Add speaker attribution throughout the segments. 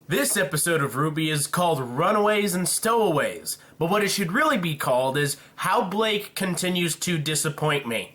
Speaker 1: This episode of RWBY is called Runaways and Stowaways, but what it should really be called is How Blake Continues to Disappoint Me.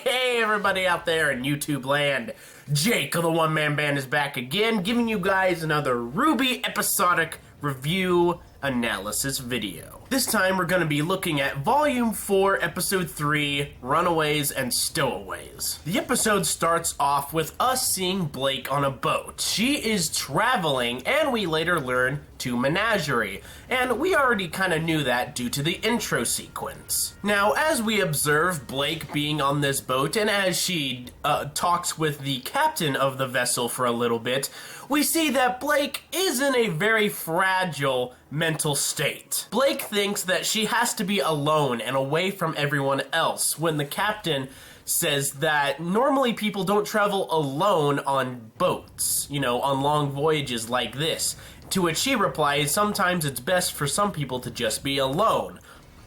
Speaker 1: Hey everybody out there in YouTube land, Jake of the OneManBand is back again, giving you guys another RWBY episodic review analysis video. This time we're going to be looking at Volume 4, Episode 3, Runaways and Stowaways. The episode starts off with us seeing Blake on a boat. She is traveling, and we later learn to menagerie, and we already kind of knew that due to the intro sequence. Now, as we observe Blake being on this boat, and as she talks with the captain of the vessel for a little bit, we see that Blake is in a very fragile mental state. Blake thinks that she has to be alone and away from everyone else when the captain says that normally people don't travel alone on boats, you know, on long voyages like this. To which she replies, sometimes it's best for some people to just be alone.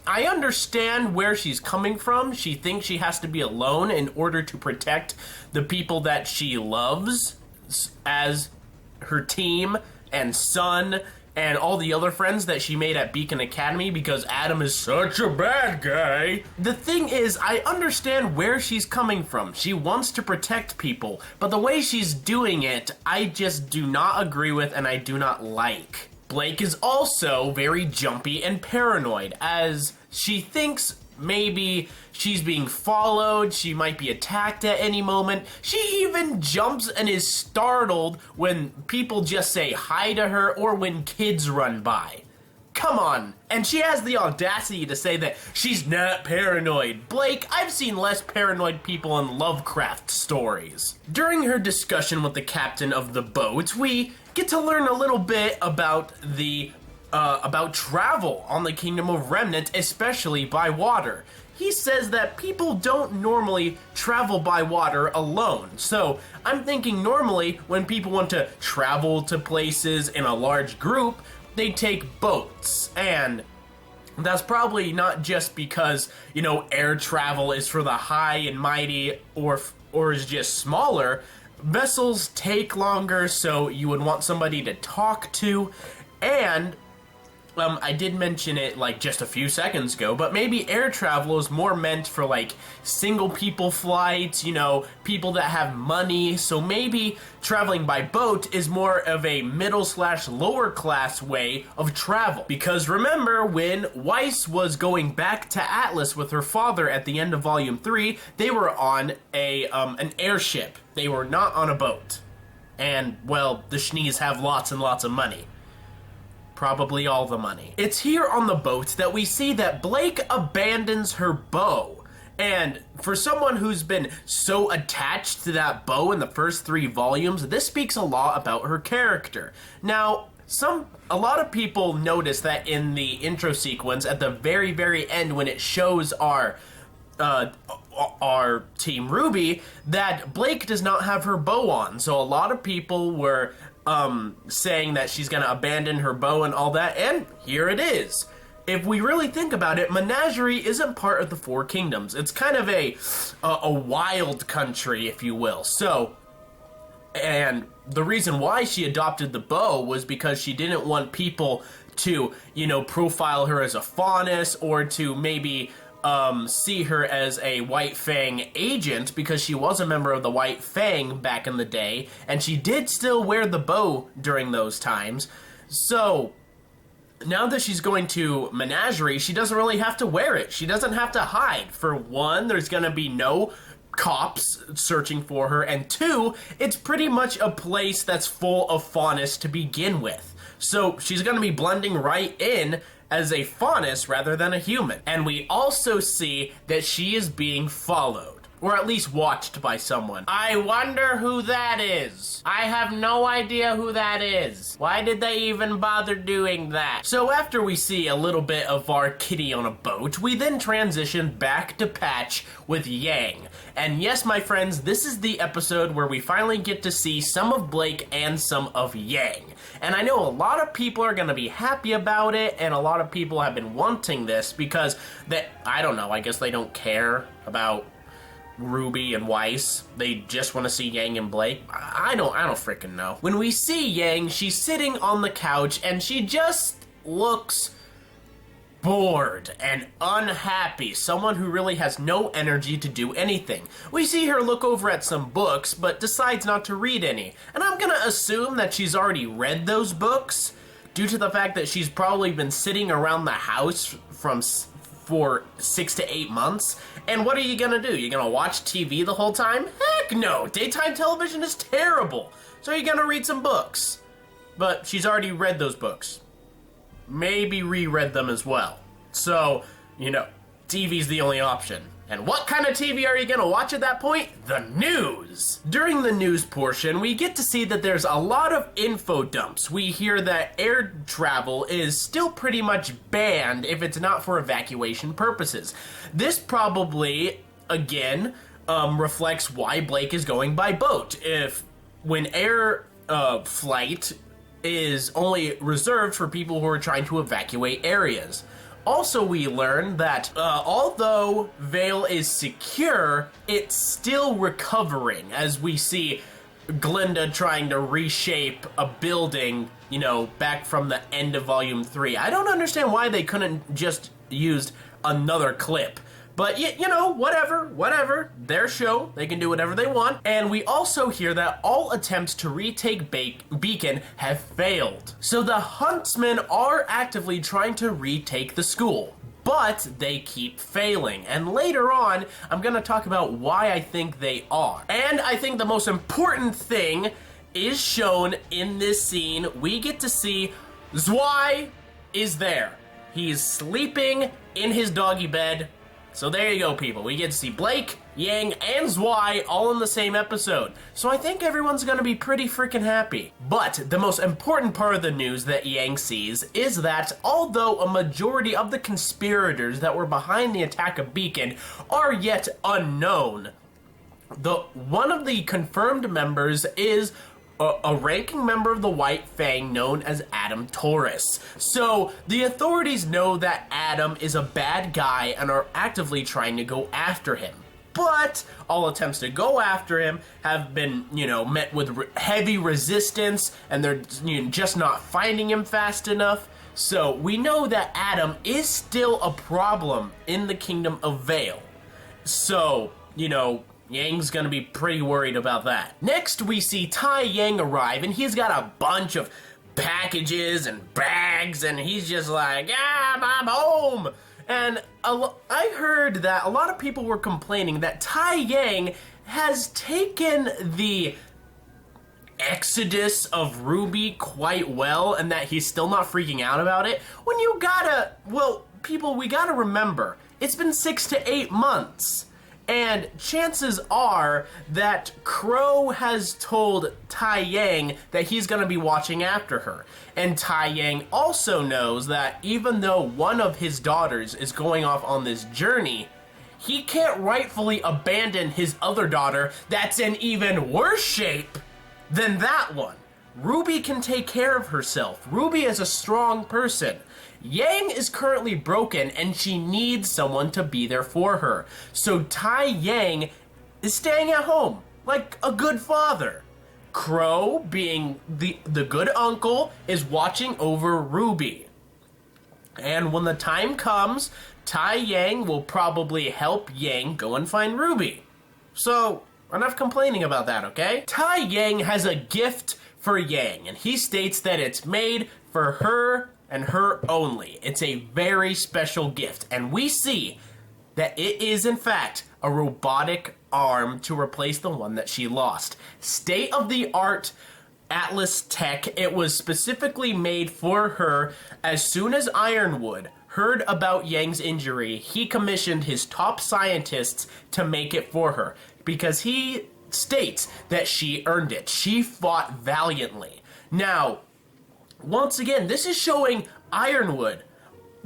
Speaker 1: I understand where she's coming from. She thinks she has to be alone in order to protect the people that she loves as her team and son and all the other friends that she made at Beacon Academy because Adam is such a bad guy. The thing is, I understand where she's coming from. She wants to protect people, but the way she's doing it, I just do not agree with and I do not like. Blake is also very jumpy and paranoid, as she thinks maybe she's being followed, she might be attacked at any moment. She even jumps and is startled when people just say hi to her or when kids run by. Come on. And she has the audacity to say that she's not paranoid. Blake, I've seen less paranoid people in Lovecraft stories. During her discussion with the captain of the boat, we get to learn a little bit about about travel on the Kingdom of Remnant, especially by water. He says that people don't normally travel by water alone. So I'm thinking normally when people want to travel to places in a large group, they take boats. And that's probably not just because, you know, air travel is for the high and mighty or is just smaller. Vessels take longer, so you would want somebody to talk to. And I did mention it like just a few seconds ago, but maybe air travel is more meant for like single people flights, you know, people that have money. So maybe traveling by boat is more of a middle/lower class way of travel. Because remember, when Weiss was going back to Atlas with her father at the end of Volume 3, they were on an airship. They were not on a boat. And, well, the Schnees have lots and lots of money. Probably all the money. It's here on the boat that we see that Blake abandons her bow. And for someone who's been so attached to that bow in the first 3 volumes, this speaks a lot about her character. Now, a lot of people notice that in the intro sequence at the very, very end when it shows our Team RWBY, that Blake does not have her bow on. So a lot of people were saying that she's gonna abandon her bow and all that, and here it is. If we really think about it, Menagerie isn't part of the 4 Kingdoms. It's kind of a wild country, if you will. So, and the reason why she adopted the bow was because she didn't want people to, you know, profile her as a faunus or to maybe see her as a White Fang agent, because she was a member of the White Fang back in the day, and she did still wear the bow during those times. So now that she's going to Menagerie, she doesn't really have to wear it. She doesn't have to hide. For one, there's gonna be no cops searching for her, and 2, it's pretty much a place that's full of faunus to begin with. So she's gonna be blending right in as a faunus rather than a human. And we also see that she is being followed. Or at least watched by someone. I wonder who that is. I have no idea who that is. Why did they even bother doing that? So after we see a little bit of our kitty on a boat, we then transition back to Patch with Yang. And yes, my friends, this is the episode where we finally get to see some of Blake and some of Yang. And I know a lot of people are gonna be happy about it, and a lot of people have been wanting this because I don't know, I guess they don't care about RWBY and Weiss. They just want to see Yang and Blake. I don't freaking know. When we see Yang, she's sitting on the couch and she just looks bored and unhappy. Someone who really has no energy to do anything. We see her look over at some books, but decides not to read any. And I'm gonna assume that she's already read those books due to the fact that she's probably been sitting around the house for 6 to 8 months. And what are you gonna do? You're gonna watch TV the whole time? Heck no! Daytime television is terrible! So you're gonna read some books. But she's already read those books. Maybe reread them as well. So, TV's the only option. And what kind of TV are you gonna watch at that point? The news! During the news portion, we get to see that there's a lot of info dumps. We hear that air travel is still pretty much banned if it's not for evacuation purposes. This probably, again, reflects why Blake is going by boat. When air flight is only reserved for people who are trying to evacuate areas. Also, we learn that although Vale is secure, it's still recovering, as we see Glinda trying to reshape a building, back from the end of Volume 3. I don't understand why they couldn't just used another clip. But, whatever. Their show. They can do whatever they want. And we also hear that all attempts to retake Beacon have failed. So the Huntsmen are actively trying to retake the school. But they keep failing. And later on, I'm going to talk about why I think they are. And I think the most important thing is shown in this scene. We get to see Zwei is there. He's sleeping in his doggy bed. So there you go, people. We get to see Blake, Yang, and Zwei all in the same episode. So I think everyone's gonna be pretty freaking happy. But the most important part of the news that Yang sees is that although a majority of the conspirators that were behind the attack of Beacon are yet unknown, one of the confirmed members is a ranking member of the White Fang known as Adam Taurus. So the authorities know that Adam is a bad guy and are actively trying to go after him. But all attempts to go after him have been, met with heavy resistance, and they're just not finding him fast enough. So we know that Adam is still a problem in the Kingdom of Vale. So, Yang's gonna be pretty worried about that. Next, we see Tai Yang arrive, and he's got a bunch of packages and bags, and he's just like, I'm home! And I heard that a lot of people were complaining that Tai Yang has taken the exodus of RWBY quite well, and that he's still not freaking out about it. When we gotta remember, it's been 6 to 8 months. And chances are that Crow has told Tai Yang that he's going to be watching after her. And Tai Yang also knows that even though one of his daughters is going off on this journey, he can't rightfully abandon his other daughter that's in even worse shape than that one. RWBY can take care of herself. RWBY is a strong person. Yang is currently broken and she needs someone to be there for her. So Tai Yang is staying at home like a good father. Crow, being the good uncle, is watching over RWBY. And when the time comes, Tai Yang will probably help Yang go and find RWBY. So, enough complaining about that, okay? Tai Yang has a gift for Yang, and he states that it's made for her and her only. It's a very special gift, and we see that it is in fact a robotic arm to replace the one that she lost. State-of-the-art Atlas tech. It was specifically made for her as soon as Ironwood, heard about Yang's injury, he commissioned his top scientists to make it for her, because he states that she earned it. She fought valiantly. Now, once again, this is showing Ironwood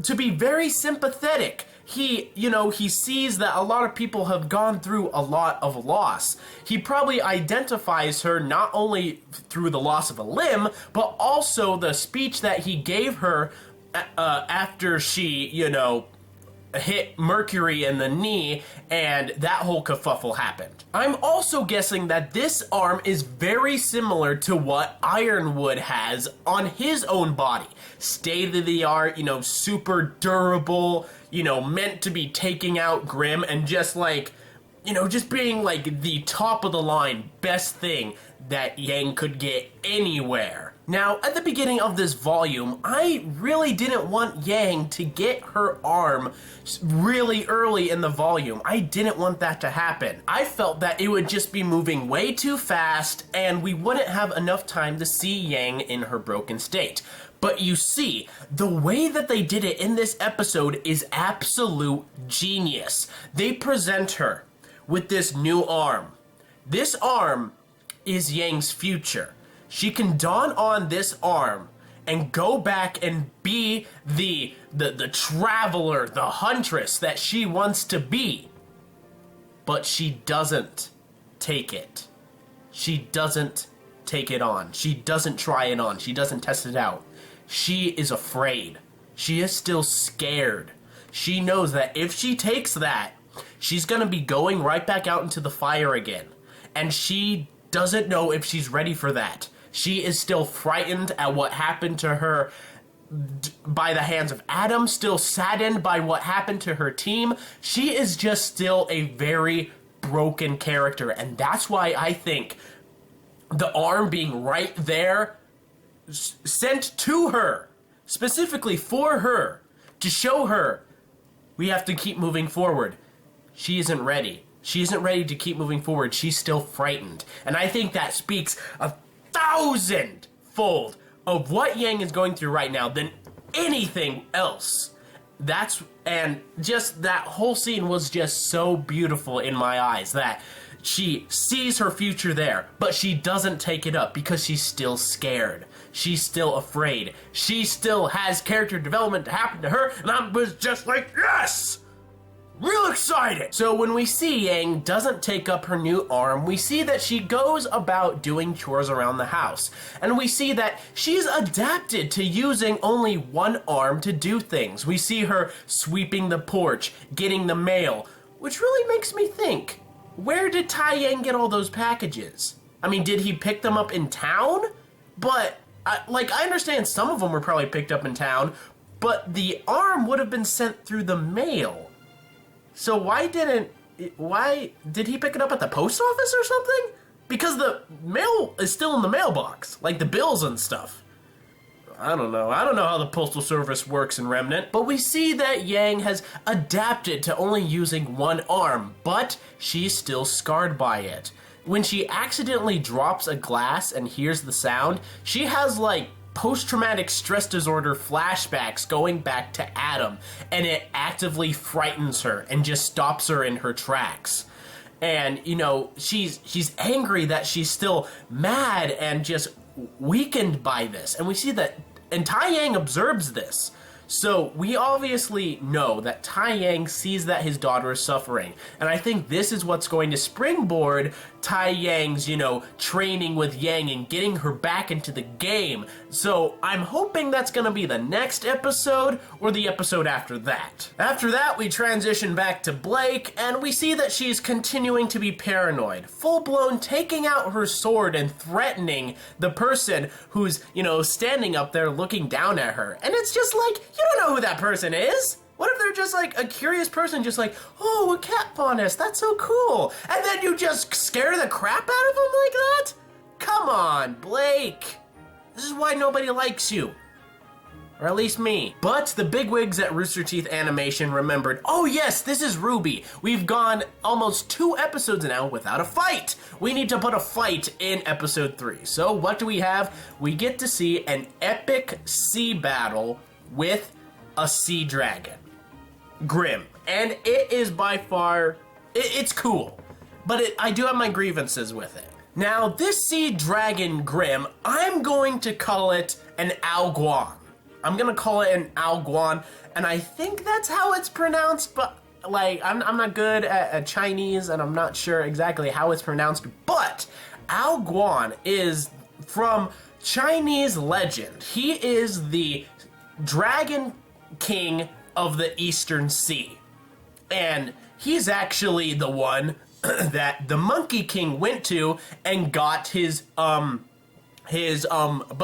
Speaker 1: to be very sympathetic. He sees that a lot of people have gone through a lot of loss. He probably identifies her not only through the loss of a limb, but also the speech that he gave her after she, hit Mercury in the knee, and that whole kerfuffle happened. I'm also guessing that this arm is very similar to what Ironwood has on his own body. State-of-the-art, super durable, meant to be taking out Grimm, and just just being like the top of the line best thing that Yang could get anywhere. Now, at the beginning of this volume, I really didn't want Yang to get her arm really early in the volume. I didn't want that to happen. I felt that it would just be moving way too fast, and we wouldn't have enough time to see Yang in her broken state. But you see, the way that they did it in this episode is absolute genius. They present her with this new arm. This arm is Yang's future. She can don on this arm and go back and be the traveler, the huntress that she wants to be. But she doesn't take it. She doesn't take it on. She doesn't try it on. She doesn't test it out. She is afraid. She is still scared. She knows that if she takes that, she's going to be going right back out into the fire again. And she doesn't know if she's ready for that. She is still frightened at what happened to her by the hands of Adam, still saddened by what happened to her team. She is just still a very broken character, and that's why I think the arm being right there, sent to her, specifically for her, to show her we have to keep moving forward. She isn't ready. She isn't ready to keep moving forward. She's still frightened. And I think that speaks 1,000-fold of what Yang is going through right now than anything else. And just that whole scene was just so beautiful in my eyes, that she sees her future there, but she doesn't take it up because she's still scared. She's still afraid. She still has character development to happen to her, and I was just like, yes! Real excited! So when we see Yang doesn't take up her new arm, we see that she goes about doing chores around the house. And we see that she's adapted to using only one arm to do things. We see her sweeping the porch, getting the mail, which really makes me think, where did Tai Yang get all those packages? I mean, did he pick them up in town? But, I understand some of them were probably picked up in town, but the arm would have been sent through the mail. So why did he pick it up at the post office or something? Because the mail is still in the mailbox, like the bills and stuff. I don't know how the postal service works in Remnant, but we see that Yang has adapted to only using one arm, but she's still scarred by it. When she accidentally drops a glass and hears the sound, she has post-traumatic stress disorder flashbacks going back to Adam, and it actively frightens her and just stops her in her tracks. And, she's angry that she's still mad and just weakened by this. And we see that, and Tai Yang observes this. So we obviously know that Tai Yang sees that his daughter is suffering. And I think this is what's going to springboard Tai Yang's, training with Yang and getting her back into the game. So I'm hoping that's going to be the next episode or the episode after that. After that, we transition back to Blake, and we see that she's continuing to be paranoid, full-blown taking out her sword and threatening the person who's, standing up there looking down at her. And it's just like, you don't know who that person is. What if they're just a curious person, just oh, a cat faunus, that's so cool. And then you just scare the crap out of them like that? Come on, Blake. This is why nobody likes you. Or at least me. But the bigwigs at Rooster Teeth Animation remembered, oh yes, this is RWBY. We've gone almost 2 episodes now without a fight. We need to put a fight in episode 3. So what do we have? We get to see an epic sea battle with a sea dragon, Grim, and it is by far, it's cool, but I do have my grievances with it. Now, this sea dragon Grim, I'm going to call it an Alguan. I'm gonna call it an Alguan, and I think that's how it's pronounced, but like, I'm not good at Chinese, and I'm not sure exactly how it's pronounced, but Alguan is from Chinese legend. He is the dragon king of the Eastern Sea, and he's actually the one that the Monkey King went to and got his bow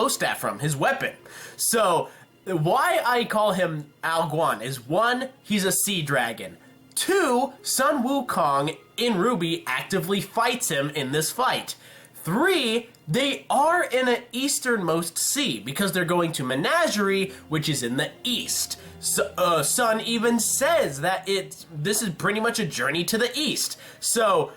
Speaker 1: staff from, his weapon. So why I call him Alguan is, 1, he's a sea dragon. 2, Sun Wukong in RWBY actively fights him in this fight. 3, they are in an easternmost sea because they're going to Menagerie, which is in the east. So, Sun even says that this is pretty much a journey to the east. So,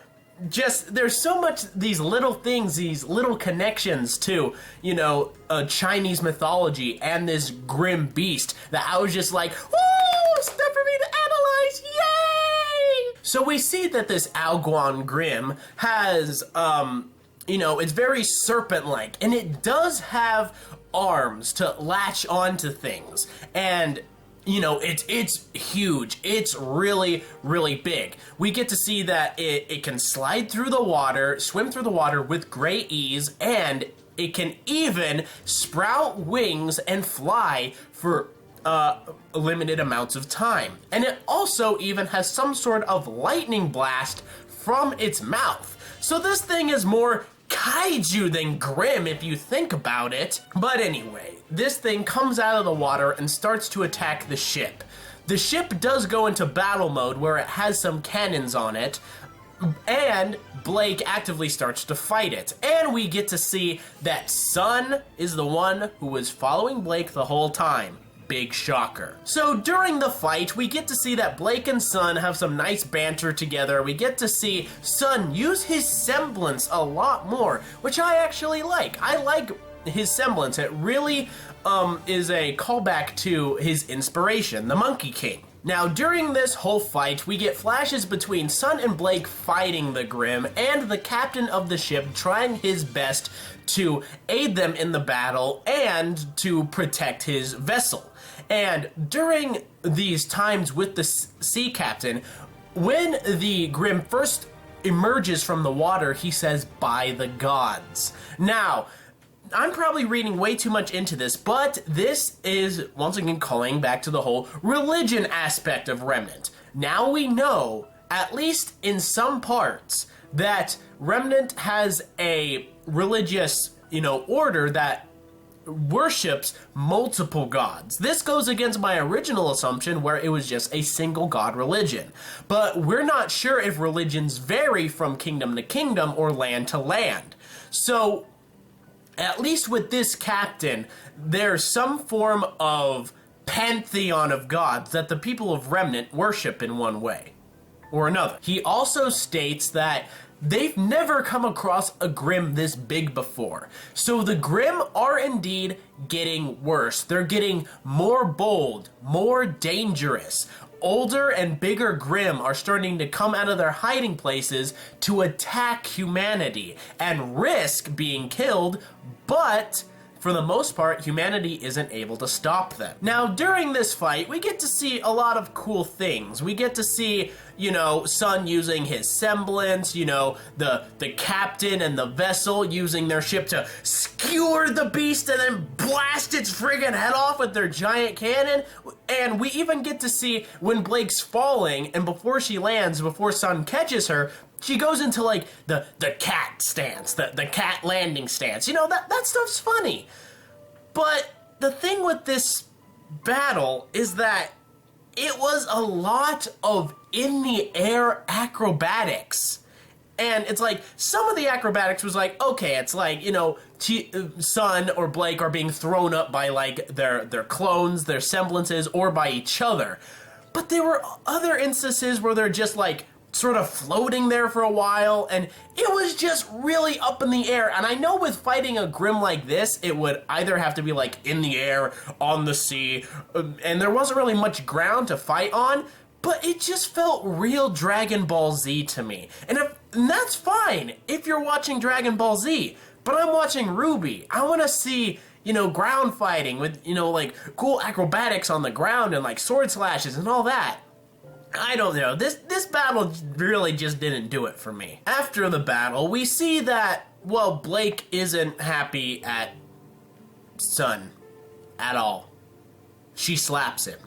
Speaker 1: just, there's so much, these little things, these little connections to, you know, Chinese mythology and this grim beast that I was just like, woo, stuff for me to analyze, yay! So we see that this Alguan Grim has, you know, it's very serpent-like, and it does have arms to latch onto things, and you know, it's huge. It's really, really big. We get to see that it can slide through the water, swim through the water with great ease, and it can even sprout wings and fly for limited amounts of time. And it also even has some sort of lightning blast from its mouth. So this thing is more kaiju than grim if you think about it. But anyway, this thing comes out of the water and starts to attack the ship. The ship does go into battle mode where it has some cannons on it, and Blake actively starts to fight it. And we get to see that Sun is the one who was following Blake the whole time. Big shocker. So during the fight, we get to see that Blake and Sun have some nice banter together. We get to see Sun use his semblance a lot more, which I actually like. I like his semblance. It really is a callback to his inspiration, the Monkey King. Now, during this whole fight, we get flashes between Sun and Blake fighting the Grim, and the captain of the ship trying his best to aid them in the battle and to protect his vessel. And during these times with the sea captain, when the Grim first emerges from the water, he says, "By the gods." Now, I'm probably reading way too much into this, but this is, once again, calling back to the whole religion aspect of Remnant. Now we know, at least in some parts, that Remnant has a religious, order that worships multiple gods. This goes against my original assumption where it was just a single god religion. But we're not sure if religions vary from kingdom to kingdom or land to land. So, at least with this captain, there's some form of pantheon of gods that the people of Remnant worship in one way or another. He also states that they've never come across a Grim this big before. So the Grim are indeed getting worse. They're getting more bold, more dangerous. Older and bigger Grim are starting to come out of their hiding places to attack humanity and risk being killed, but for the most part, humanity isn't able to stop them. Now, during this fight, we get to see a lot of cool things. We get to see, Sun using his semblance, the captain and the vessel using their ship to skewer the beast and then blast its friggin' head off with their giant cannon. And we even get to see when Blake's falling, and before she lands, before Sun catches her, she goes into, the cat stance, the cat landing stance. That stuff's funny. But the thing with this battle is that it was a lot of in-the-air acrobatics. And it's like, some of the acrobatics was like, okay, it's like, Sun or Blake are being thrown up by, their clones, their semblances, or by each other. But there were other instances where they're just, sort of floating there for a while, and it was just really up in the air. And I know with fighting a Grimm like this, it would either have to be like in the air, on the sea, and there wasn't really much ground to fight on, but it just felt real Dragon Ball Z to me. And that's fine if you're watching Dragon Ball Z, but I'm watching RWBY. I want to see, you know, ground fighting with, you know, like cool acrobatics on the ground and like sword slashes and all that. I don't know, this battle really just didn't do it for me. After the battle, we see that, well, Blake isn't happy at Sun at all. She slaps him.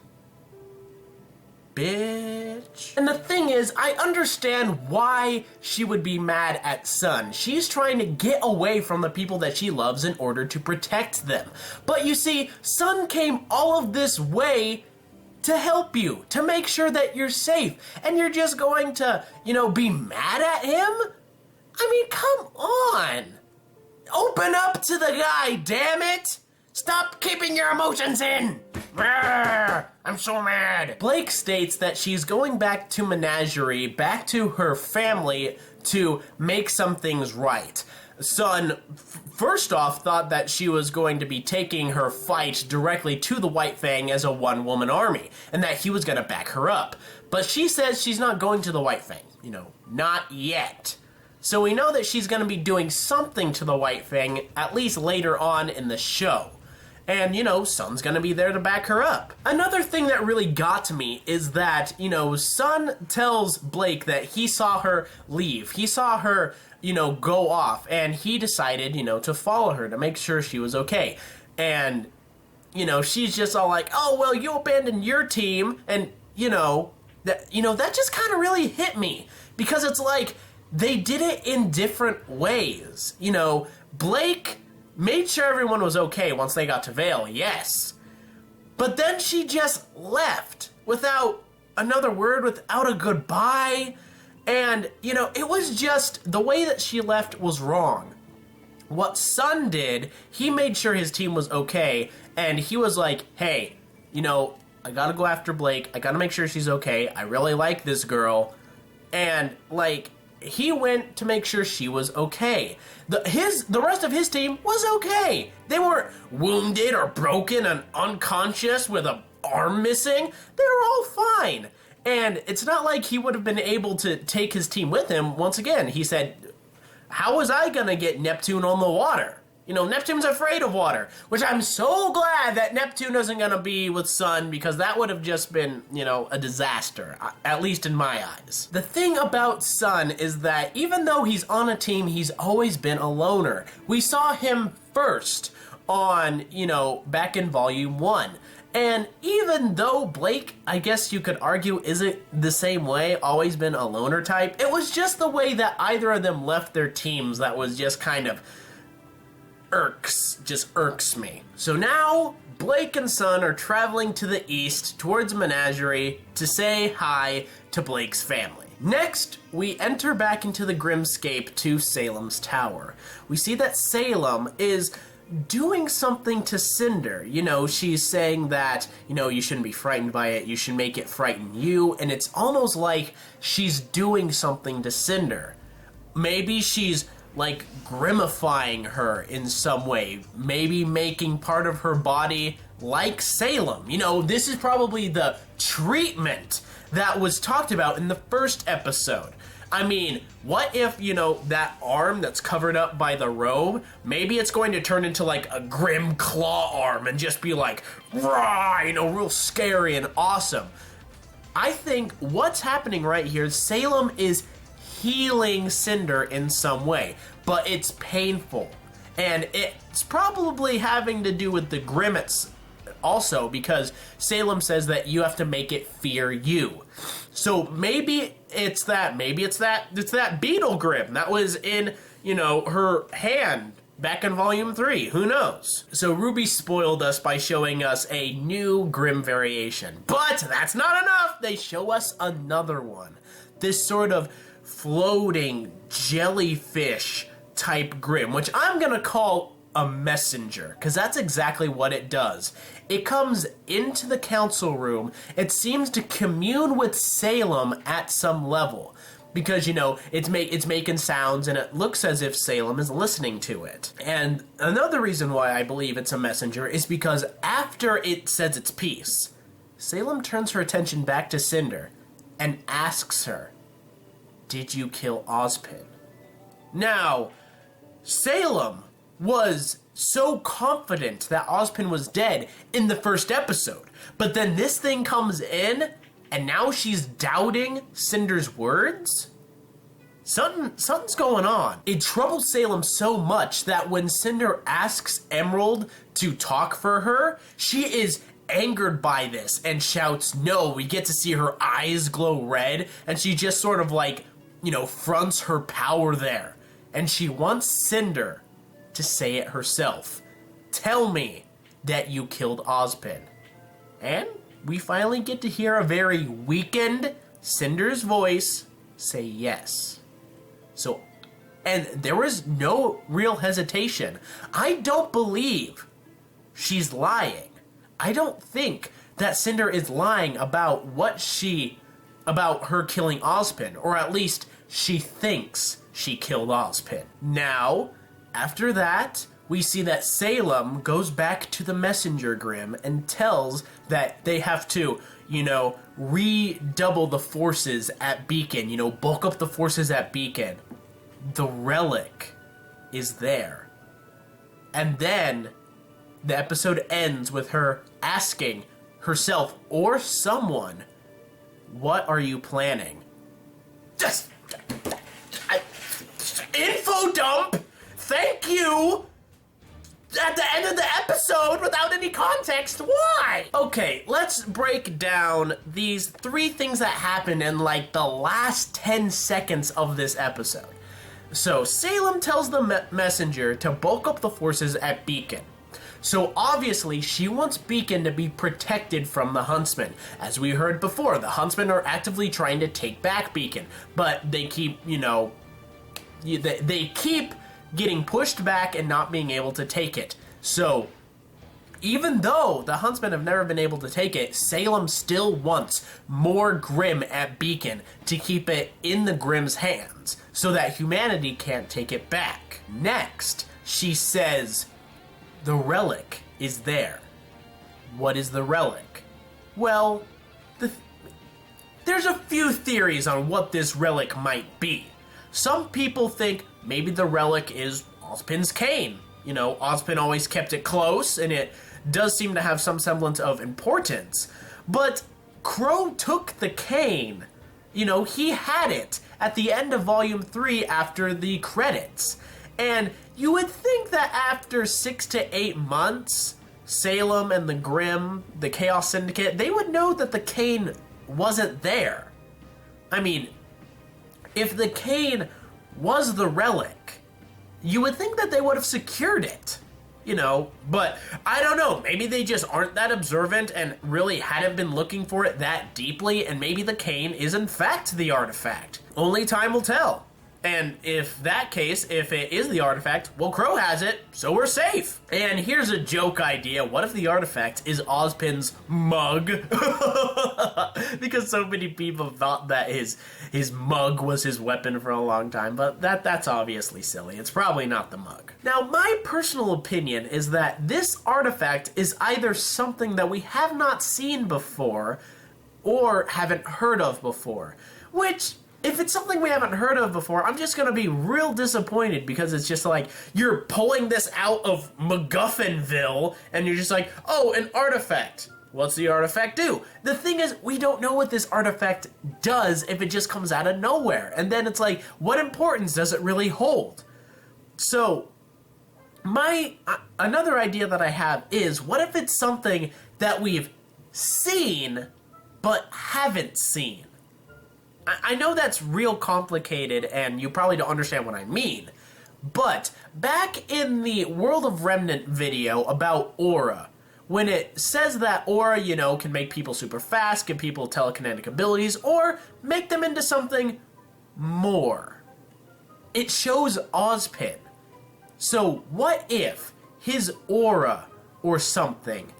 Speaker 1: Bitch. And the thing is, I understand why she would be mad at Sun. She's trying to get away from the people that she loves in order to protect them. But you see, Sun came all of this way to help you, to make sure that you're safe, and you're just going to, you know, be mad at him? I mean, come on! Open up to the guy, damn it! Stop keeping your emotions in! I'm so mad. Blake states that she's going back to Menagerie, back to her family, to make some things right. Sun, first off, thought that she was going to be taking her fight directly to the White Fang as a one-woman army, and that he was going to back her up. But she says she's not going to the White Fang. You know, not yet. So we know that she's going to be doing something to the White Fang, at least later on in the show. And, you know, Sun's gonna be there to back her up. Another thing that really got to me is that, you know, Sun tells Blake that he saw her leave. He saw her, you know, go off, and he decided, you know, to follow her to make sure she was okay. And, you know, she's just all like, oh, well, you abandoned your team, and, that just kind of really hit me. Because it's like, they did it in different ways. You know, Blake made sure everyone was okay once they got to Vale, yes. But then she just left without another word, without a goodbye. And, you know, it was just, the way that she left was wrong. What Sun did, he made sure his team was okay, and he was like, hey, you know, I gotta go after Blake, I gotta make sure she's okay, I really like this girl. And, like, he went to make sure she was okay. The rest of his team was okay. They weren't wounded or broken and unconscious with an arm missing. They were all fine. And it's not like he would have been able to take his team with him. Once again, he said, how was I gonna get Neptune on the water? You know, Neptune's afraid of water, which I'm so glad that Neptune isn't gonna be with Sun, because that would have just been, you know, a disaster, at least in my eyes. The thing about Sun is that even though he's on a team, he's always been a loner. We saw him first on, you know, back in Volume 1. And even though Blake, I guess you could argue, isn't the same way, always been a loner type, it was just the way that either of them left their teams that was just kind of irks me. So now, Blake and Sun are traveling to the east towards Menagerie to say hi to Blake's family. Next, we enter back into the Grimscape to Salem's tower. We see that Salem is doing something to Cinder. You know, she's saying that, you know, you shouldn't be frightened by it, you should make it frighten you, and it's almost like she's doing something to Cinder. Maybe she's like grimifying her in some way, maybe making part of her body like Salem. You know, this is probably the treatment that was talked about in the first episode. I mean, what if, you know, that arm that's covered up by the robe, maybe it's going to turn into like a grim claw arm and just be like, rah, you know, real scary and awesome. I think what's happening right here, Salem is healing Cinder in some way, but it's painful. And it's probably having to do with the grimace also, because Salem says that you have to make it fear you. So maybe it's that beetle grim that was in, you know, her hand back in Volume 3. Who knows? So RWBY spoiled us by showing us a new Grim variation. But that's not enough! They show us another one. This sort of floating jellyfish type Grim, which I'm gonna call a messenger, because that's exactly what it does. It comes into the council room, it seems to commune with Salem at some level, because, you know, it's making sounds and it looks as if Salem is listening to it. And another reason why I believe it's a messenger is because after it says its piece, Salem turns her attention back to Cinder and asks her, "Did you kill Ozpin?" Now, Salem was so confident that Ozpin was dead in the first episode, but then this thing comes in, and now she's doubting Cinder's words? Something's going on. It troubles Salem so much that when Cinder asks Emerald to talk for her, she is angered by this and shouts no. We get to see her eyes glow red, and she just sort of like, you know, fronts her power there. And she wants Cinder to say it herself. Tell me that you killed Ozpin. And we finally get to hear a very weakened Cinder's voice say yes. So, and there was no real hesitation. I don't believe she's lying. I don't think that Cinder is lying about about her killing Ozpin, or at least she thinks she killed Ozpin. Now, after that, we see that Salem goes back to the messenger Grimm and tells that they have to, you know, redouble the forces at Beacon, you know, bulk up the forces at Beacon. The relic is there. And then the episode ends with her asking herself or someone, "What are you planning?" Just info dump. Thank you. At the end of the episode without any context. Why? Okay, let's break down these 3 things that happened in like the last 10 seconds of this episode. So Salem tells the messenger to bulk up the forces at Beacon. So obviously she wants Beacon to be protected from the Huntsmen. As we heard before, the Huntsmen are actively trying to take back Beacon, but they keep, you know, they keep getting pushed back and not being able to take it. So even though the Huntsmen have never been able to take it, Salem still wants more Grimm at Beacon to keep it in the Grimm's hands so that humanity can't take it back. Next, she says, the relic is there. What is the relic? Well, there's a few theories on what this relic might be. Some people think maybe the relic is Ozpin's cane. You know, Ozpin always kept it close, and it does seem to have some semblance of importance. But Crow took the cane. You know, he had it at the end of Volume 3 after the credits. And you would think that after 6 to 8 months, Salem and the Grimm, the Chaos Syndicate, they would know that the cane wasn't there. I mean, if the cane was the relic, you would think that they would have secured it, you know, but I don't know. Maybe they just aren't that observant and really hadn't been looking for it that deeply, and maybe the cane is in fact the artifact. Only time will tell. And if that case, if it is the artifact, well, Crow has it, so we're safe. And here's a joke idea. What if the artifact is Ozpin's mug? Because so many people thought that his mug was his weapon for a long time, but that's obviously silly. It's probably not the mug. Now, my personal opinion is that this artifact is either something that we have not seen before or haven't heard of before, which, if it's something we haven't heard of before, I'm just going to be real disappointed, because it's just like, you're pulling this out of MacGuffinville, and you're just like, oh, an artifact. What's the artifact do? The thing is, we don't know what this artifact does if it just comes out of nowhere. And then it's like, what importance does it really hold? So, another idea that I have is, what if it's something that we've seen, but haven't seen? I know that's real complicated, and you probably don't understand what I mean, but back in the World of Remnant video about Aura, when it says that Aura, you know, can make people super fast, give people telekinetic abilities, or make them into something more, it shows Ozpin. So what if his aura or something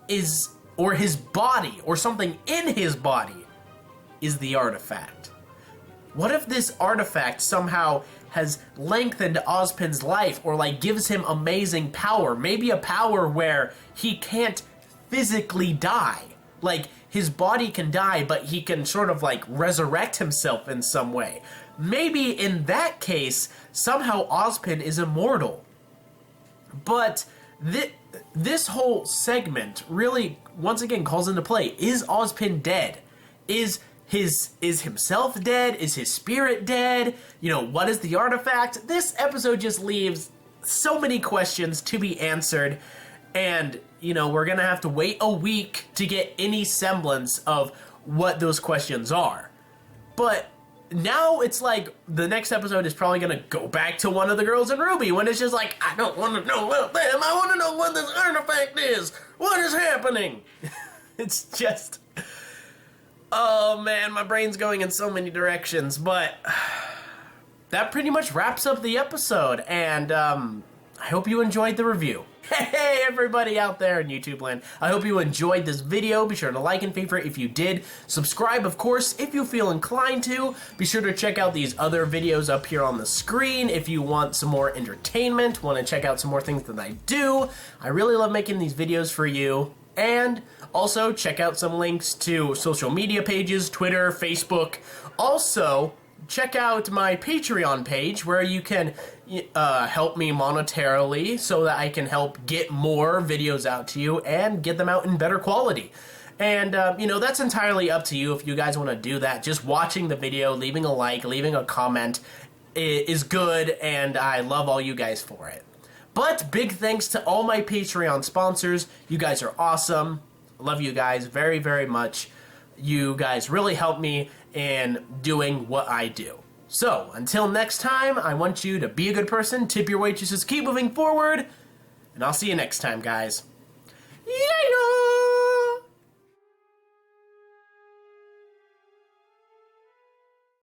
Speaker 1: is, or his body, or something in his body is the artifact? What if this artifact somehow has lengthened Ozpin's life, or like gives him amazing power? Maybe a power where he can't physically die. Like, his body can die, but he can sort of like resurrect himself in some way. Maybe in that case, somehow Ozpin is immortal. But this whole segment really, once again, calls into play, is Ozpin dead? Is himself dead? Is his spirit dead? You know, what is the artifact? This episode just leaves so many questions to be answered, and, you know, we're gonna have to wait a week to get any semblance of what those questions are. But now it's like the next episode is probably gonna go back to one of the girls in RWBY, when it's just like, I don't want to know about them, I want to know what this artifact is. What is happening? It's just, oh man, my brain's going in so many directions. But that pretty much wraps up the episode, and I hope you enjoyed the review. Hey, everybody out there in YouTube land. I hope you enjoyed this video. Be sure to like and favorite if you did. Subscribe, of course, if you feel inclined to. Be sure to check out these other videos up here on the screen if you want some more entertainment, want to check out some more things that I do. I really love making these videos for you. And also, check out some links to social media pages, Twitter, Facebook. Also, check out my Patreon page where you can help me monetarily so that I can help get more videos out to you and get them out in better quality. And, you know, that's entirely up to you if you guys want to do that. Just watching the video, leaving a like, leaving a comment is good, and I love all you guys for it. But big thanks to all my Patreon sponsors. You guys are awesome. Love you guys very, very much. You guys really help me in doing what I do. So, until next time, I want you to be a good person, tip your waitresses, keep moving forward, and I'll see you next time, guys. Yeah!